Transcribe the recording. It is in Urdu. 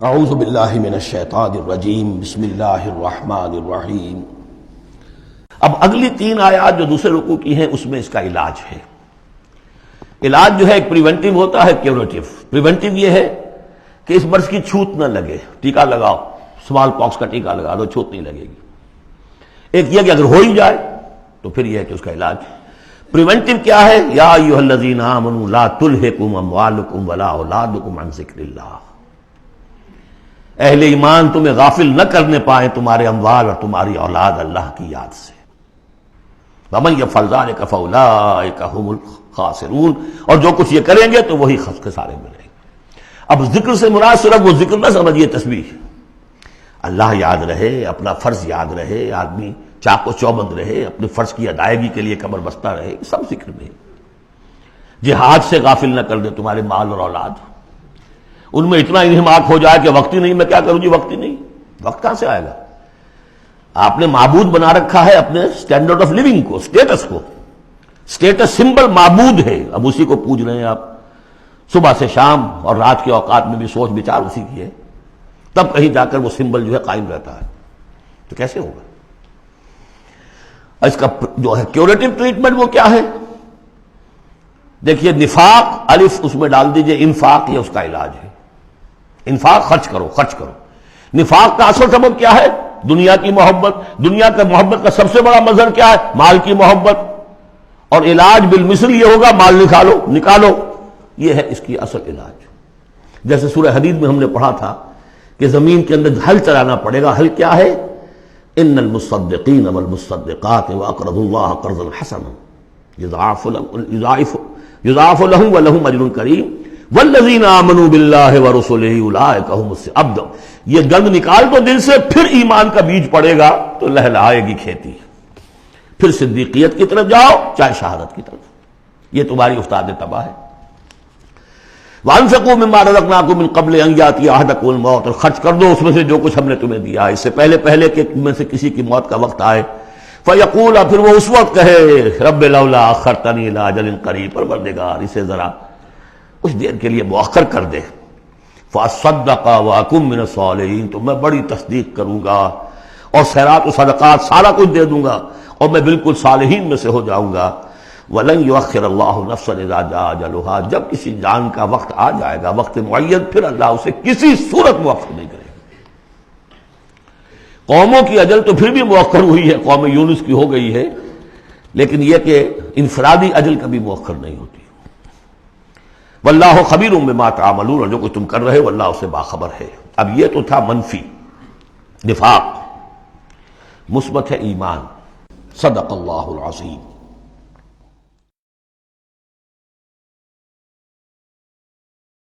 اعوذ باللہ من الشیطان الرجیم بسم اللہ الرحمن الرحیم۔ اب اگلی 3 آیات جو دوسرے رکوع کی ہیں اس میں اس کا علاج ہے۔ علاج جو ہے ایک پریونٹیو ہوتا ہے، کیوریٹیو۔ پریونٹیو یہ ہے کہ اس مرض کی چھوت نہ لگے، ٹیکہ لگاؤ، اسمال پاکس کا ٹیکہ لگا دو، چھوت نہیں لگے گی۔ ایک یہ کہ اگر ہو ہی جائے تو پھر یہ ہے کہ اس کا علاج۔ پریونٹیو کیا ہے؟ یا ایھا الذین آمنوا لا تلھکم اموالکم ولا اولادکم عن ذکر اللہ۔ اہل ایمان تمہیں غافل نہ کرنے پائیں تمہارے اموال اور تمہاری اولاد اللہ کی یاد سے۔ وَمَن يَفْعَلْ ذَلِكَ فَأُولَٰئِكَ هُمُ الْخَاسِرُونَ، اور جو کچھ یہ کریں گے تو وہی خسارے میں رہیں گے۔ اب ذکر سے مراد صرف وہ ذکر نہ سمجھیے، تسبیح، اللہ یاد رہے، اپنا فرض یاد رہے، آدمی چاق و چوبند رہے، اپنے فرض کی ادائیگی کے لیے کمر بستہ رہے، سب ذکر میں۔ جہاد سے غافل نہ کر دے تمہارے مال اور اولاد، ان میں اتنا انہماک ہو جائے کہ وقت ہی نہیں، میں کیا کروں جی، وقت ہی نہیں۔ وقت کہاں سے آئے گا؟ آپ نے معبود بنا رکھا ہے اپنے سٹینڈرڈ آف لیونگ کو، سٹیٹس کو۔ سٹیٹس سمبل معبود ہے، اب اسی کو پوج رہے ہیں آپ صبح سے شام، اور رات کے اوقات میں بھی سوچ بچار اسی کی ہے، تب کہیں جا کر وہ سمبل جو ہے قائم رہتا ہے۔ تو کیسے ہوگا؟ اس کا جو ہے کیوریٹو ٹریٹمنٹ وہ کیا ہے؟ دیکھیے، نفاق الف اس میں ڈال دیجئے، انفاق یہ اس کا علاج ہے۔ انفاق، خرچ کرو، خرچ کرو۔ نفاق کا اصل سبب کیا ہے؟ دنیا کی محبت۔ دنیا کا محبت کا سب سے بڑا مظہر کیا ہے؟ مال کی محبت۔ اور علاج بالمثل یہ ہوگا، مال نکالو۔ یہ ہے اس کی اصل علاج۔ جیسے سورہ حدید میں ہم نے پڑھا تھا کہ زمین کے اندر ہل چلانا پڑے گا۔ ہل کیا ہے؟ ان المصدقین والمصدقات واقرضوا اللہ قرضا حسنا یضاعف لهم ولهم اجر کریم والذین آمنوا باللہ ورسلہ اولئک هم اب یہ گند نکال دو دل سے، پھر ایمان کا بیج پڑے گا تو لہلائے گی کھیتی، پھر صدیقیت کی طرف جاؤ، چاہے شہادت کی طرف۔ یہ تمہاری استاد تباہ ہے۔ وَأَنفِقُوا مِمَّا رَزَقْنَاكُم مِّن قَبْلِ أَن يَأْتِيَ أَحَدَكُمُ الْمَوْتُ، اور خرچ کر دو اس میں سے جو کچھ ہم نے تمہیں دیا، اس سے پہلے کہ میں سے کسی کی موت کا وقت آئے۔ فَيَقُولَ، پھر وہ اس وقت کہے، رَبِّ لَوْلَا أَخَّرْتَنِي إِلَىٰ أَجَلٍ قَرِيبٍ، پروردگار اسے ذرا کچھ دیر کے لیے مؤخر کر دے۔ فَأَصَّدَّقَ وَأَكُن مِّنَ الصَّالِحِينَ، تو میں بڑی تصدیق کروں گا اور خیرات و صدقات سارا کچھ دے دوں گا، اور میں بالکل صالحین میں سے ہو جاؤں گا۔ وَلَن يُؤَخِّرَ اللَّهُ نَفْسًا إِذَا جَاءَ أَجَلُهَا، جب کسی جان کا وقت آ جائے گا، وقت معین، پھر اللہ اسے کسی صورت مؤخر نہیں کرے گا۔ قوموں کی اجل تو پھر بھی مؤخر ہوئی ہے، قوم یونس کی ہو گئی ہے، لیکن یہ کہ انفرادی اجل کبھی مؤخر نہیں ہوتی۔ واللہ خبیر بما تعملون، اور جو کچھ تم کر رہے ہو اللہ اسے باخبر ہے۔ اب یہ تو تھا منفی، نفاق۔ مثبت ہے ایمان۔ صدق اللہ العظیم۔